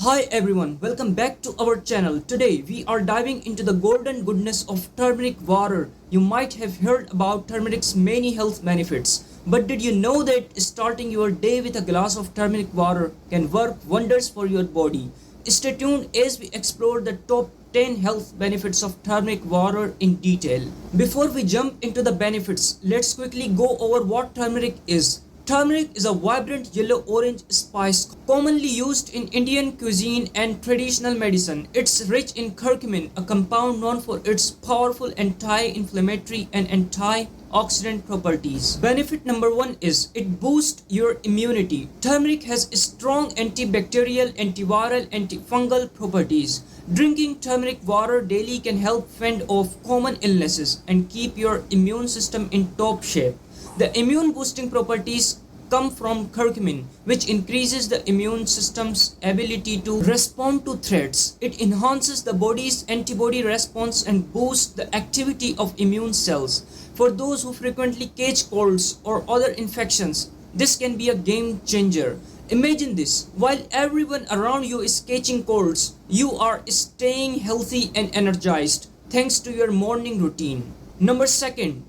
Hi everyone, welcome back to our channel. Today we are diving into the golden goodness of turmeric water. You might have heard about turmeric's many health benefits, but did you know that starting your day with a glass of turmeric water can work wonders for your body? Stay tuned as we explore the top 10 health benefits of turmeric water in detail. Before we jump into the benefits, let's quickly go over what turmeric is. Turmeric is a vibrant yellow-orange spice commonly used in Indian cuisine and traditional medicine. It's rich in curcumin, a compound known for its powerful anti-inflammatory and antioxidant properties. Benefit number 1 is it boosts your immunity. Turmeric has strong antibacterial, antiviral, antifungal properties. Drinking turmeric water daily can help fend off common illnesses and keep your immune system in top shape. The immune boosting properties come from curcumin, which increases the immune system's ability to respond to threats. It enhances the body's antibody response and boosts the activity of immune cells. For those who frequently catch colds or other infections, this can be a game changer. Imagine this, while everyone around you is catching colds, you are staying healthy and energized thanks to your morning routine. Number 2.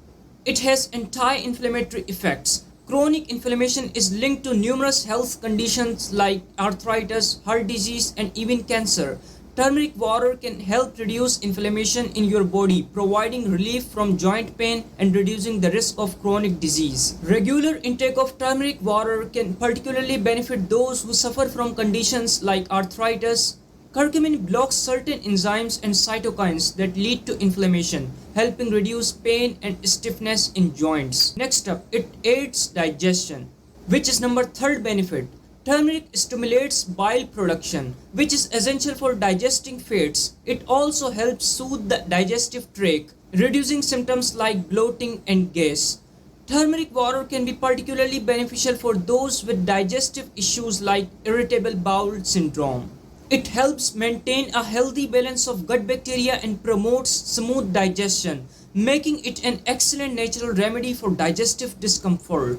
It has anti-inflammatory effects. Chronic inflammation is linked to numerous health conditions like arthritis, heart disease, and even cancer. Turmeric water can help reduce inflammation in your body, providing relief from joint pain and reducing the risk of chronic disease. Regular intake of turmeric water can particularly benefit those who suffer from conditions like arthritis. Curcumin blocks certain enzymes and cytokines that lead to inflammation, helping reduce pain and stiffness in joints. Next up, it aids digestion, which is number 3rd benefit. Turmeric stimulates bile production, which is essential for digesting fats. It also helps soothe the digestive tract, reducing symptoms like bloating and gas. Turmeric water can be particularly beneficial for those with digestive issues like irritable bowel syndrome. It helps maintain a healthy balance of gut bacteria and promotes smooth digestion, making it an excellent natural remedy for digestive discomfort.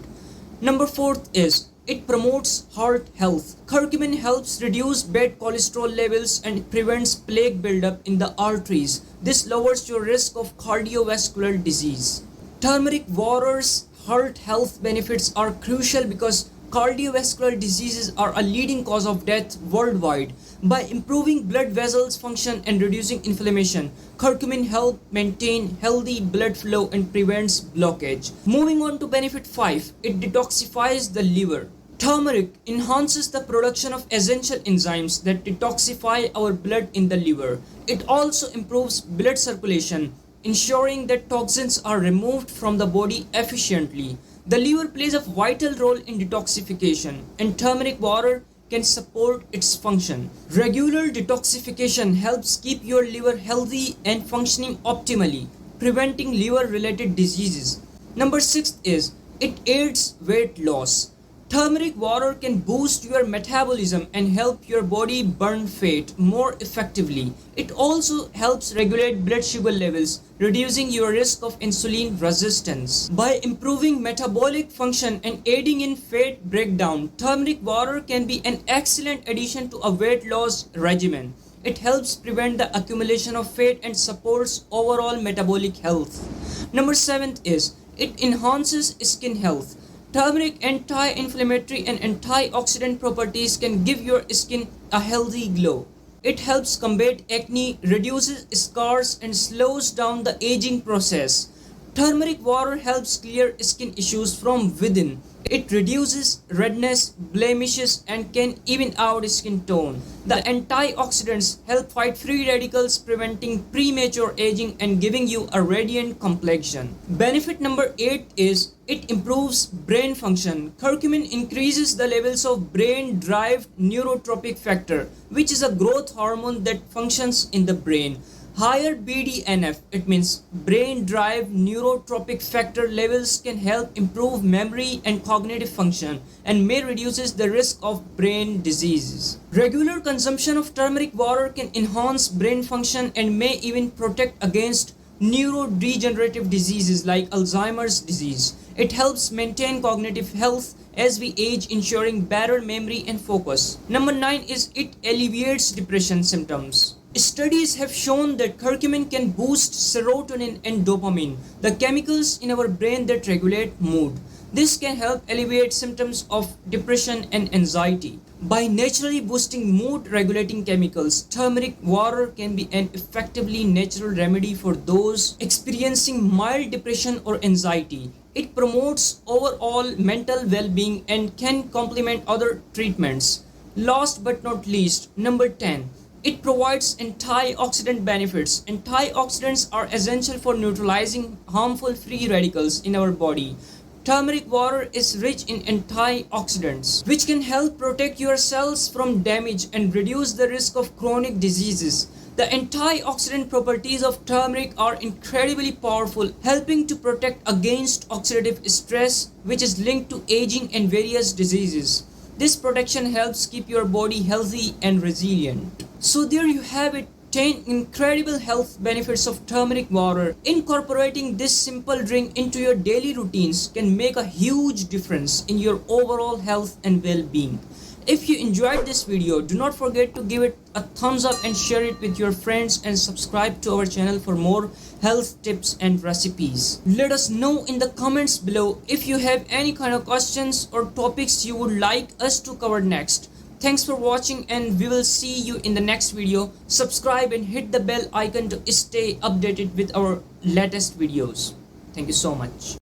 Number 4 is it promotes heart health. Curcumin helps reduce bad cholesterol levels and prevents plaque buildup in the arteries. This lowers your risk of cardiovascular disease. Turmeric water's heart health benefits are crucial because cardiovascular diseases are a leading cause of death worldwide. By improving blood vessels function and reducing inflammation, curcumin helps maintain healthy blood flow and prevents blockage. Moving on to benefit 5, it detoxifies the liver. Turmeric enhances the production of essential enzymes that detoxify our blood in the liver. It also improves blood circulation, ensuring that toxins are removed from the body efficiently. The liver plays a vital role in detoxification, and turmeric water can support its function. Regular detoxification helps keep your liver healthy and functioning optimally, preventing liver-related diseases. Number 6 is it aids weight loss. Turmeric water can boost your metabolism and help your body burn fat more effectively. It also helps regulate blood sugar levels, reducing your risk of insulin resistance. By improving metabolic function and aiding in fat breakdown, turmeric water can be an excellent addition to a weight loss regimen. It helps prevent the accumulation of fat and supports overall metabolic health. Number 7 is it enhances skin health. Turmeric anti-inflammatory and antioxidant properties can give your skin a healthy glow. It helps combat acne, reduces scars, and slows down the aging process. Turmeric water helps clear skin issues from within. It reduces redness, blemishes, and can even out skin tone. The antioxidants help fight free radicals, preventing premature aging and giving you a radiant complexion. Benefit number 8 is it improves brain function. Curcumin increases the levels of brain-derived neurotrophic factor, which is a growth hormone that functions in the brain. Higher BDNF, it means brain-derived neurotrophic factor levels, can help improve memory and cognitive function and may reduces the risk of brain diseases. Regular consumption of turmeric water can enhance brain function and may even protect against neurodegenerative diseases like Alzheimer's disease. It helps maintain cognitive health as we age, ensuring better memory and focus. Number 9 is it alleviates depression symptoms. Studies have shown that curcumin can boost serotonin and dopamine, the chemicals in our brain that regulate mood. This can help alleviate symptoms of depression and anxiety. By naturally boosting mood regulating chemicals, turmeric water can be an effectively natural remedy for those experiencing mild depression or anxiety. It promotes overall mental well being and can complement other treatments. Last but not least, number 10. It provides antioxidant benefits. Antioxidants are essential for neutralizing harmful free radicals in our body. Turmeric water is rich in antioxidants, which can help protect your cells from damage and reduce the risk of chronic diseases. The antioxidant properties of turmeric are incredibly powerful, helping to protect against oxidative stress, which is linked to aging and various diseases. This protection helps keep your body healthy and resilient. So there you have it, 10 incredible health benefits of turmeric water. Incorporating this simple drink into your daily routines can make a huge difference in your overall health and well-being. If you enjoyed this video, do not forget to give it a thumbs up and share it with your friends, and subscribe to our channel for more health tips and recipes. Let us know in the comments below if you have any kind of questions or topics you would like us to cover next. Thanks for watching, and we will see you in the next video. Subscribe and hit the bell icon to stay updated with our latest videos. Thank you so much.